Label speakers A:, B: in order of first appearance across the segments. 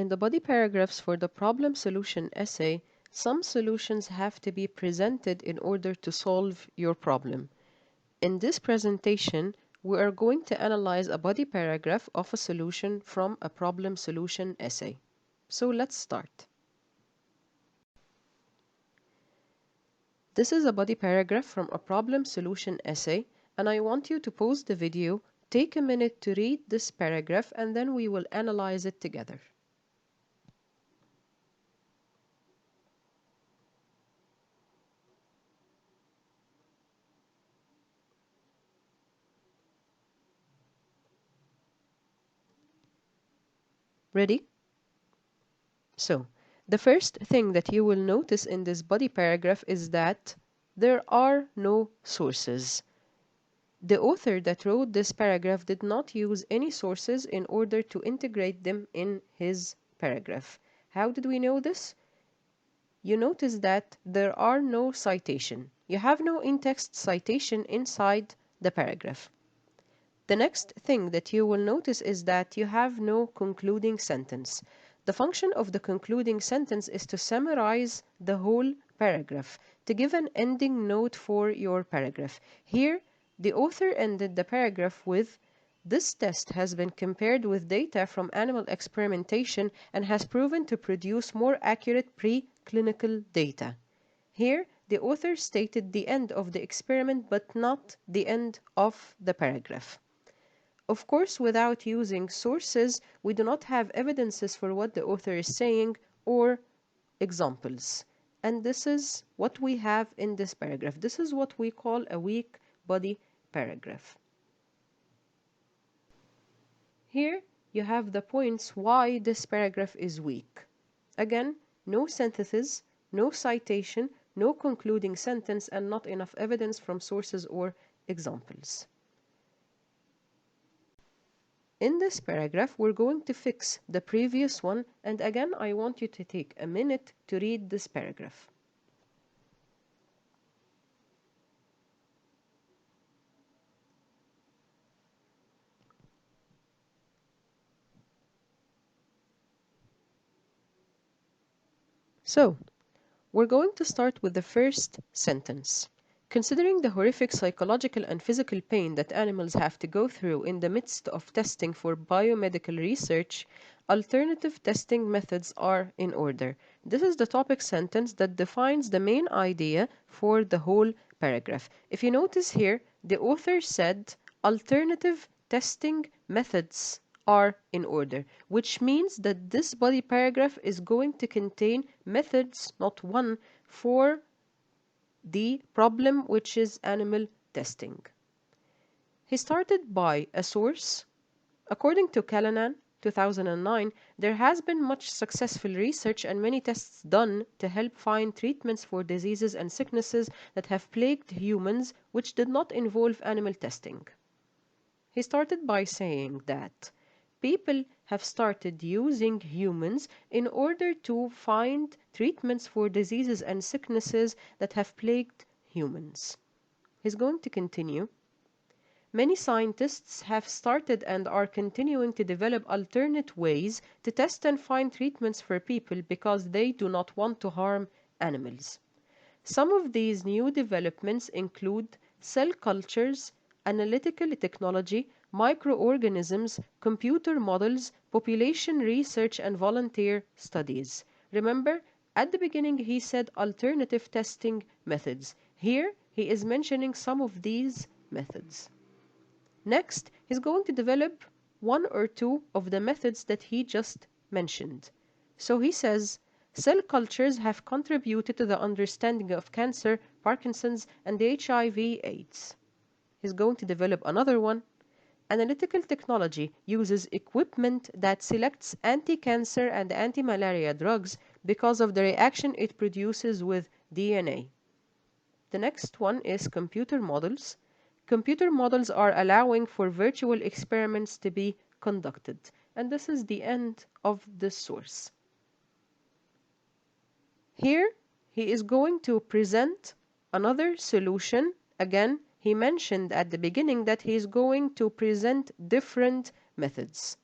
A: In the body paragraphs for the problem solution essay, some solutions have to be presented in order to solve your problem. In this presentation, we are going to analyze a body paragraph of a solution from a problem solution essay. So let's start. This is a body paragraph from a problem solution essay, and I want you to pause the video, take a minute to read this paragraph, and then we will analyze it together. Ready? So, the first thing that you will notice in this body paragraph is that there are no sources. The author that wrote this paragraph did not use any sources in order to integrate them in his paragraph. How did we know this? You notice that there are no citation. You have no in-text citation inside the paragraph. The next thing that you will notice is that you have no concluding sentence. The function of the concluding sentence is to summarize the whole paragraph, to give an ending note for your paragraph. Here, the author ended the paragraph with, "This test has been compared with data from animal experimentation and has proven to produce more accurate preclinical data." Here, the author stated the end of the experiment, but not the end of the paragraph. Of course, without using sources, we do not have evidences for what the author is saying or examples. And this is what we have in this paragraph. This is what we call a weak body paragraph. Here you have the points why this paragraph is weak. Again, no synthesis, no citation, no concluding sentence, and not enough evidence from sources or examples. In this paragraph, we're going to fix the previous one, and again, I want you to take a minute to read this paragraph. So, we're going to start with the first sentence. Considering the horrific psychological and physical pain that animals have to go through in the midst of testing for biomedical research, alternative testing methods are in order. This is the topic sentence that defines the main idea for the whole paragraph. If you notice here, the author said alternative testing methods are in order, which means that this body paragraph is going to contain methods, not one, for the problem, which is animal testing. He started by a source. According to Callanan, 2009, there has been much successful research and many tests done to help find treatments for diseases and sicknesses that have plagued humans which did not involve animal testing. He started by saying that people have started using humans in order to find treatments for diseases and sicknesses that have plagued humans. He's going to continue. Many scientists have started and are continuing to develop alternate ways to test and find treatments for people because they do not want to harm animals. Some of these new developments include cell cultures, analytical technology, microorganisms, computer models, population research, and volunteer studies. Remember, at the beginning he said alternative testing methods. Here he is mentioning some of these methods. Next, he's going to develop one or two of the methods that he just mentioned. So he says, cell cultures have contributed to the understanding of cancer, Parkinson's, and HIV/AIDS. He's going to develop another one. Analytical technology uses equipment that selects anti-cancer and anti-malaria drugs because of the reaction it produces with DNA. The next one is computer models. Computer models are allowing for virtual experiments to be conducted. And this is the end of this source. Here, he is going to present another solution. Again, he mentioned at the beginning that he is going to present different methods.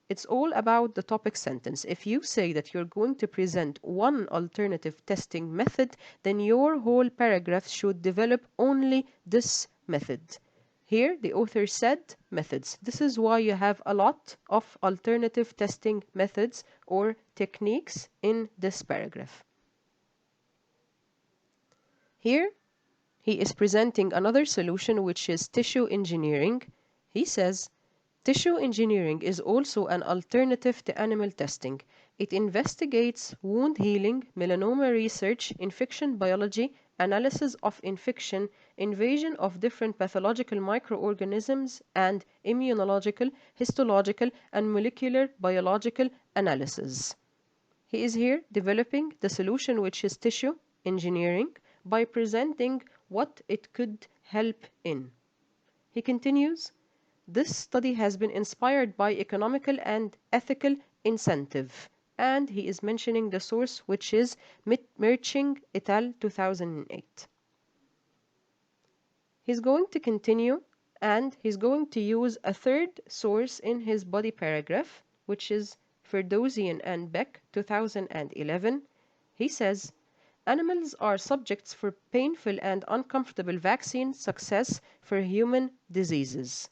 A: It's all about the topic sentence. If you say that you're going to present one alternative testing method, then your whole paragraph should develop only this method. Here, the author said methods. This is why you have a lot of alternative testing methods or techniques in this paragraph. Here, he is presenting another solution, which is tissue engineering. He says, tissue engineering is also an alternative to animal testing. It investigates wound healing, melanoma research, infection biology, analysis of infection, invasion of different pathological microorganisms, and immunological, histological, and molecular biological analysis. He is here developing the solution, which is tissue engineering, by presenting what it could help in. He continues, this study has been inspired by economical and ethical incentive. And he is mentioning the source, which is Merching et al. 2008. He's going to continue and he's going to use a third source in his body paragraph, which is Ferdowsian and Beck 2011. He says, animals are subjects for painful and uncomfortable vaccine success for human diseases.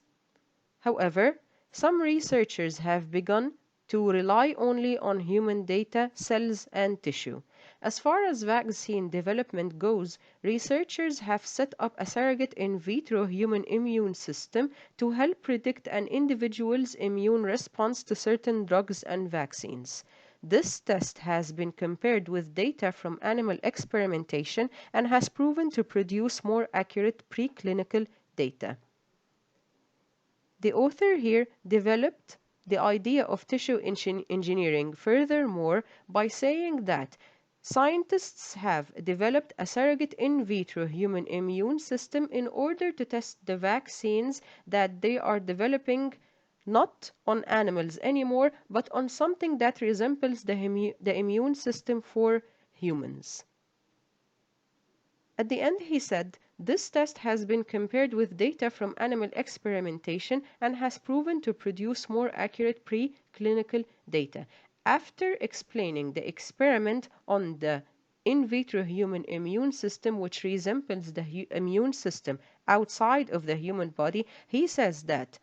A: However, some researchers have begun to rely only on human data, cells, and tissue. As far as vaccine development goes, researchers have set up a surrogate in vitro human immune system to help predict an individual's immune response to certain drugs and vaccines. This test has been compared with data from animal experimentation and has proven to produce more accurate preclinical data. The author here developed the idea of tissue engineering furthermore by saying that scientists have developed a surrogate in vitro human immune system in order to test the vaccines that they are developing not on animals anymore, but on something that resembles the immune system for humans. At the end, he said, this test has been compared with data from animal experimentation and has proven to produce more accurate preclinical data. After explaining the experiment on the in vitro human immune system, which resembles the immune system outside of the human body, he says that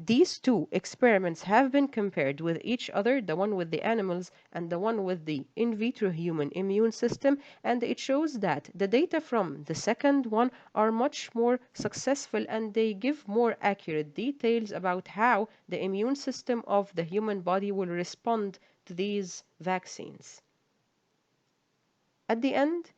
A: these two experiments have been compared with each other, the one with the animals and the one with the in vitro human immune system, and it shows that the data from the second one are much more successful and they give more accurate details about how the immune system of the human body will respond to these vaccines. At the end,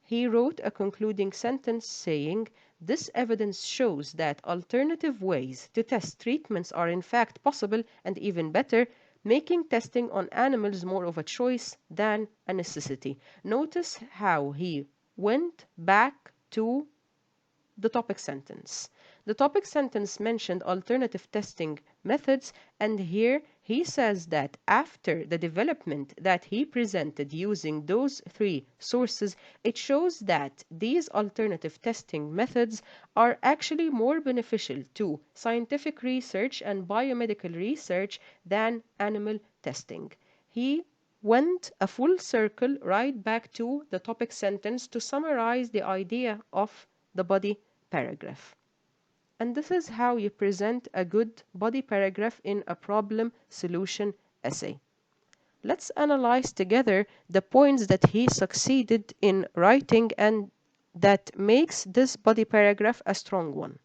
A: he wrote a concluding sentence saying, this evidence shows that alternative ways to test treatments are in fact possible and even better, making testing on animals more of a choice than a necessity. Notice how he went back to the topic sentence. The topic sentence mentioned alternative testing methods, and here he says that after the development that he presented using those three sources, it shows that these alternative testing methods are actually more beneficial to scientific research and biomedical research than animal testing. He went a full circle right back to the topic sentence to summarize the idea of the body paragraph. And this is how you present a good body paragraph in a problem solution essay. Let's analyze together the points that he succeeded in writing and that makes this body paragraph a strong one.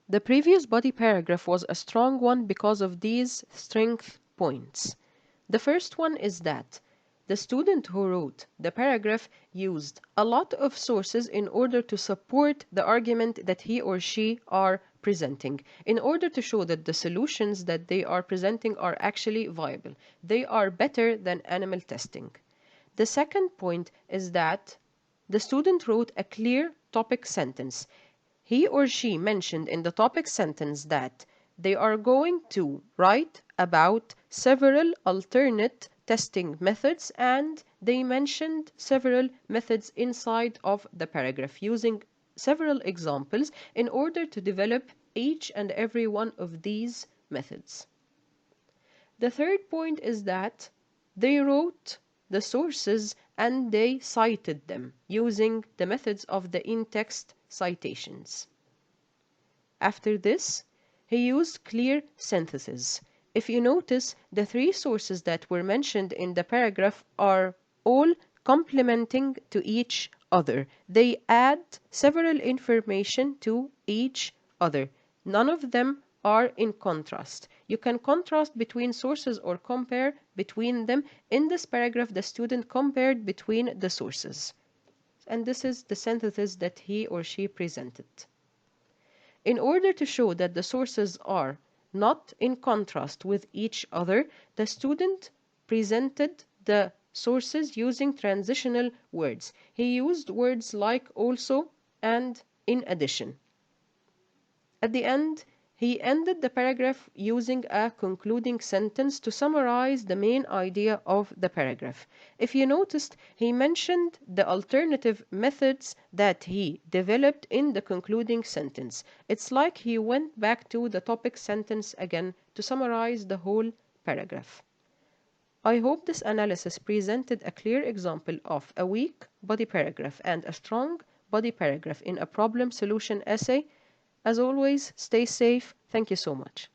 A: The previous body paragraph was a strong one because of these strength points. The first one is that the student who wrote the paragraph used a lot of sources in order to support the argument that he or she are presenting, in order to show that the solutions that they are presenting are actually viable. They are better than animal testing. The second point is that the student wrote a clear topic sentence. He or she mentioned in the topic sentence that they are going to write about several alternate testing methods, and they mentioned several methods inside of the paragraph using several examples in order to develop each and every one of these methods. The third point is that they wrote the sources and they cited them using the methods of the in-text citations. After this, he used clear synthesis. If you notice, the three sources that were mentioned in the paragraph are all complementing to each other. They add several information to each other. None of them are in contrast. You can contrast between sources or compare between them. In this paragraph, the student compared between the sources. And this is the synthesis that he or she presented. In order to show that the sources are not in contrast with each other, the student presented the sources using transitional words. He used words like also and in addition. At the end, he ended the paragraph using a concluding sentence to summarize the main idea of the paragraph. If you noticed, he mentioned the alternative methods that he developed in the concluding sentence. It's like he went back to the topic sentence again to summarize the whole paragraph. I hope this analysis presented a clear example of a weak body paragraph and a strong body paragraph in a problem solution essay. As always, stay safe. Thank you so much.